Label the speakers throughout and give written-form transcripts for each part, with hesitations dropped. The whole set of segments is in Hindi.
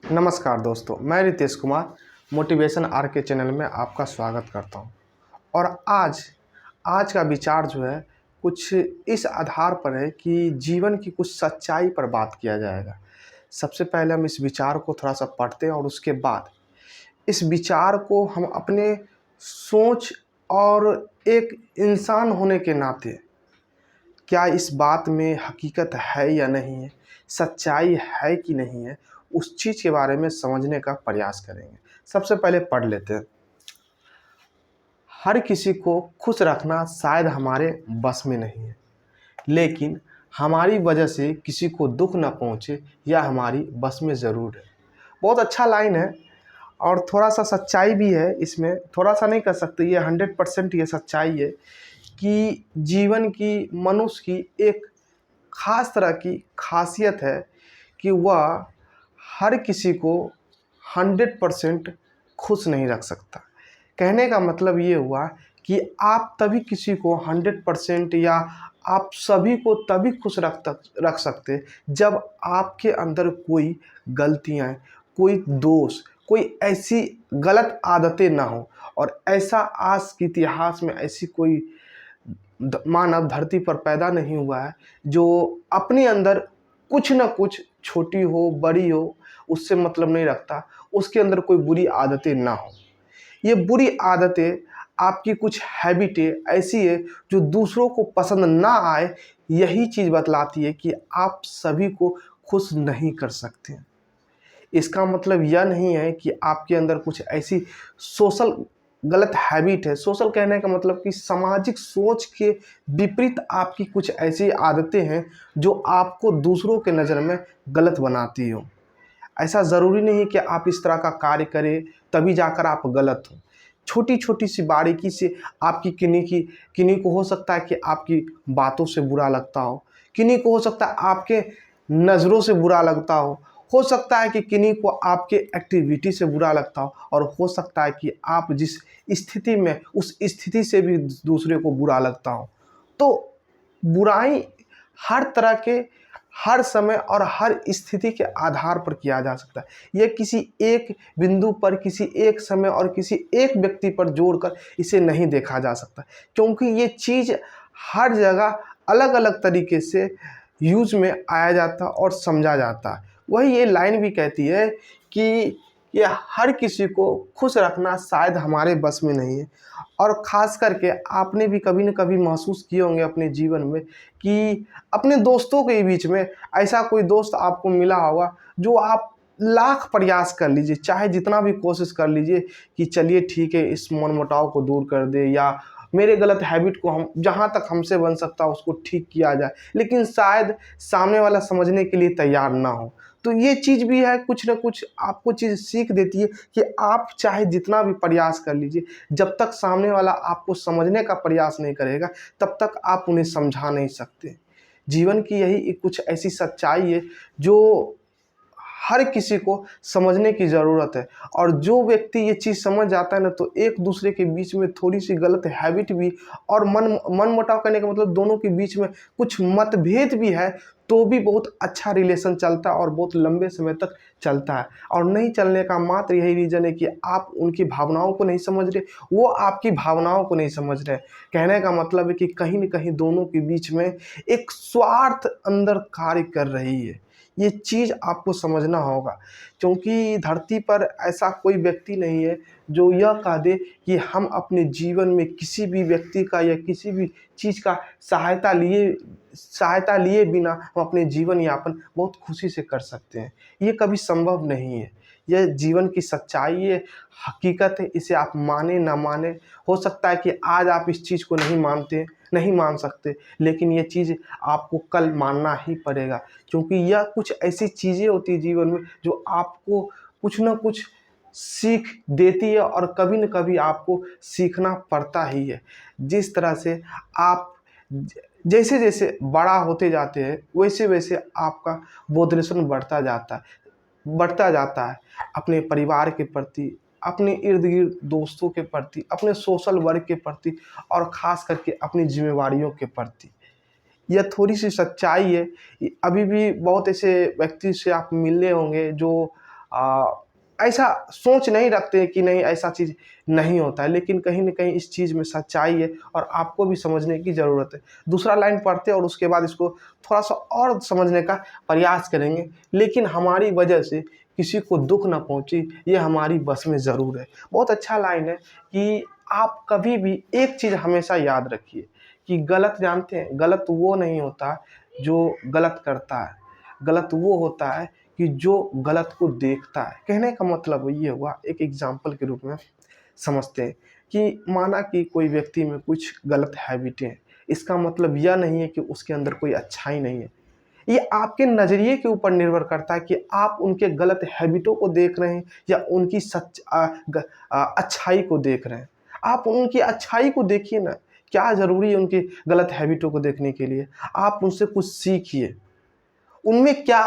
Speaker 1: नमस्कार दोस्तों, मैं रितेश कुमार मोटिवेशन आर के चैनल में आपका स्वागत करता हूं। और आज आज का विचार जो है कुछ इस आधार पर है कि जीवन की कुछ सच्चाई पर बात किया जाएगा। सबसे पहले हम इस विचार को थोड़ा सा पढ़ते हैं और उसके बाद इस विचार को हम अपने सोच और एक इंसान होने के नाते क्या इस बात में हकीकत है या नहीं है, सच्चाई है कि नहीं है, उस चीज़ के बारे में समझने का प्रयास करेंगे। सबसे पहले पढ़ लेते हैं। हर किसी को खुश रखना शायद हमारे बस में नहीं है, लेकिन हमारी वजह से किसी को दुख न पहुंचे यह हमारी बस में ज़रूर है। बहुत अच्छा लाइन है और थोड़ा सा सच्चाई भी है इसमें। थोड़ा सा नहीं कर सकते, ये 100% ये सच्चाई है कि जीवन की, मनुष्य की एक ख़ास तरह की खासियत है कि वह हर किसी को 100% खुश नहीं रख सकता। कहने का मतलब ये हुआ कि आप तभी किसी को 100% या आप सभी को तभी खुश रख सकते जब आपके अंदर कोई गलतियाँ, कोई दोष, कोई ऐसी गलत आदतें ना हो। और ऐसा आज के इतिहास में ऐसी कोई मानव धरती पर पैदा नहीं हुआ है जो अपने अंदर कुछ ना कुछ, छोटी हो बड़ी हो उससे मतलब नहीं रखता, उसके अंदर कोई बुरी आदतें ना हो। ये बुरी आदतें, आपकी कुछ हैबिटें ऐसी है जो दूसरों को पसंद ना आए, यही चीज़ बतलाती है कि आप सभी को खुश नहीं कर सकते। इसका मतलब यह नहीं है कि आपके अंदर कुछ ऐसी सोशल गलत हैबिट है। सोशल कहने का मतलब कि सामाजिक सोच के विपरीत आपकी कुछ ऐसी आदतें हैं जो आपको दूसरों के नज़र में गलत बनाती हो। ऐसा ज़रूरी नहीं है कि आप इस तरह का कार्य करें तभी जाकर आप गलत हो। छोटी छोटी सी बारीकी से आपकी किन्हीं को हो सकता है कि आपकी बातों से बुरा लगता हो, किन्हीं को हो सकता है आपके नज़रों से बुरा लगता हो सकता है कि किन्हीं को आपके एक्टिविटी से बुरा लगता हो, और हो सकता है कि आप जिस स्थिति में, उस स्थिति से भी दूसरे को बुरा लगता हो। तो बुराई हर तरह के, हर समय और हर स्थिति के आधार पर किया जा सकता है। यह किसी एक बिंदु पर, किसी एक समय और किसी एक व्यक्ति पर जोड़कर इसे नहीं देखा जा सकता, क्योंकि ये चीज़ हर जगह अलग अलग तरीके से यूज में आया जाता और समझा जाता है। वही ये लाइन भी कहती है कि ये हर किसी को खुश रखना शायद हमारे बस में नहीं है। और ख़ास करके आपने भी कभी न कभी महसूस किए होंगे अपने जीवन में कि अपने दोस्तों के बीच में ऐसा कोई दोस्त आपको मिला होगा जो आप लाख प्रयास कर लीजिए, चाहे जितना भी कोशिश कर लीजिए कि चलिए ठीक है, इस मनमुटाव को दूर कर दे या मेरे गलत हैबिट को हम जहाँ तक हमसे बन सकता है उसको ठीक किया जाए, लेकिन शायद सामने वाला समझने के लिए तैयार ना हो। तो ये चीज़ भी है, कुछ ना कुछ आपको चीज़ सीख देती है कि आप चाहे जितना भी प्रयास कर लीजिए, जब तक सामने वाला आपको समझने का प्रयास नहीं करेगा तब तक आप उन्हें समझा नहीं सकते। जीवन की यही एक कुछ ऐसी सच्चाई है जो हर किसी को समझने की ज़रूरत है। और जो व्यक्ति ये चीज़ समझ जाता है ना, तो एक दूसरे के बीच में थोड़ी सी गलत हैबिट भी और मनमुटाव करने का मतलब दोनों के बीच में कुछ मतभेद भी है तो भी बहुत अच्छा रिलेशन चलता है और बहुत लंबे समय तक चलता है। और नहीं चलने का मात्र यही रीज़न है कि आप उनकी भावनाओं को नहीं समझ रहे, वो आपकी भावनाओं को नहीं समझ रहे। कहने का मतलब है कि कहीं न कहीं दोनों के बीच में एक स्वार्थ अंदर कार्य कर रही है। ये चीज़ आपको समझना होगा, क्योंकि धरती पर ऐसा कोई व्यक्ति नहीं है जो यह कह दे कि हम अपने जीवन में किसी भी व्यक्ति का या किसी भी चीज़ का सहायता लिए बिना हम अपने जीवन यापन बहुत खुशी से कर सकते हैं। ये कभी संभव नहीं है। यह जीवन की सच्चाई है, हकीकत है, इसे आप माने ना माने। हो सकता है कि आज आप इस चीज़ को नहीं मान सकते, लेकिन ये चीज़ आपको कल मानना ही पड़ेगा, क्योंकि यह कुछ ऐसी चीज़ें होती हैं जीवन में जो आपको कुछ ना कुछ सीख देती है और कभी न कभी आपको सीखना पड़ता ही है। जिस तरह से आप जैसे-जैसे बड़ा होते जाते हैं, वैसे-वैसे आपका बोधरेशन बढ़ता जाता है अपने परिवार के प्रति, अपने इर्द-गिर्द दोस्तों के प्रति, अपने सोशल वर्क के प्रति और ख़ास करके अपनी ज़िम्मेवारियों के प्रति। यह थोड़ी-सी सच्चाई है। अभी भी बहुत ऐसे व्यक्ति से आप मिले होंगे जो ऐसा सोच नहीं रखते कि नहीं ऐसा चीज़ नहीं होता है, लेकिन कहीं न कहीं इस चीज़ में सच्चाई है और आपको भी समझने की ज़रूरत है। दूसरा लाइन पढ़ते हैं और उसके बाद इसको थोड़ा-सा और समझने का प्रयास करेंगे, लेकिन हमारी वजह से किसी को दुःख ना पहुँचे, ये हमारी बस में ज़रूर है। बहुत अच्छा लाइन है कि आप कभी भी एक चीज़ हमेशा याद रखिए कि गलत जानते हैं, गलत वो नहीं होता जो गलत करता है, गलत वो होता है कि जो गलत को देखता है। कहने का मतलब ये हुआ, एक एग्ज़ाम्पल के रूप में समझते हैं कि माना कि कोई व्यक्ति में कुछ गलत हैबिटें हैं, इसका मतलब यह नहीं है कि उसके अंदर कोई अच्छाई नहीं है। ये आपके नज़रिए के ऊपर निर्भर करता है कि आप उनके गलत हैबिटों को देख रहे हैं या उनकी अच्छाई को देख रहे हैं। आप उनकी अच्छाई को देखिए ना, क्या ज़रूरी है उनकी गलत हैबिटों को देखने के लिए? आप उनसे कुछ सीखिए। उनमें क्या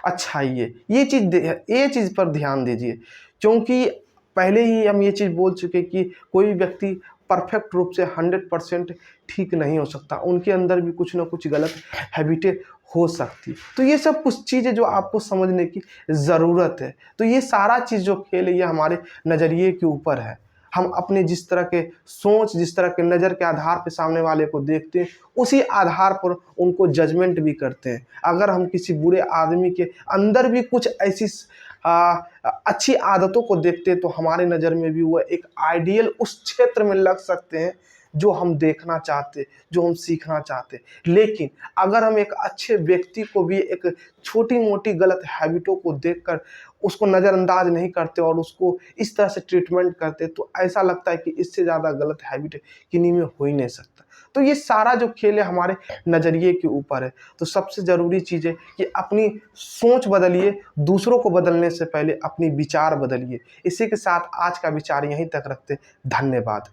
Speaker 1: अच्छाई है, ये चीज़ पर ध्यान दीजिए। क्योंकि पहले ही हम ये चीज़ बोल चुके कि कोई व्यक्ति परफेक्ट रूप से 100% ठीक नहीं हो सकता, उनके अंदर भी कुछ ना कुछ गलत हैबिटें हो सकती। तो ये सब कुछ चीज़ें जो आपको समझने की ज़रूरत है। तो ये सारा चीज़ जो खेल है, ये हमारे नज़रिए के ऊपर है। हम अपने जिस तरह के सोच, जिस तरह के नज़र के आधार पे सामने वाले को देखते हैं, उसी आधार पर उनको जजमेंट भी करते हैं। अगर हम किसी बुरे आदमी के अंदर भी कुछ ऐसी अच्छी आदतों को देखते हैं, तो हमारे नज़र में भी वो एक आइडियल उस क्षेत्र में लग सकते हैं जो हम देखना चाहते, जो हम सीखना चाहते। लेकिन अगर हम एक अच्छे व्यक्ति को भी एक छोटी-मोटी गलत हैबिटों को देखकर उसको नज़रअंदाज नहीं करते और उसको इस तरह से ट्रीटमेंट करते, तो ऐसा लगता है कि इससे ज़्यादा गलत हैबिट किन्हीं में हो ही नहीं सकता। तो ये सारा जो खेल है हमारे नज़रिए के ऊपर है। तो सबसे ज़रूरी चीज़ है कि अपनी सोच बदलिए, दूसरों को बदलने से पहले अपनी विचार बदलिए। इसी के साथ आज का विचार यहीं तक रखते। धन्यवाद।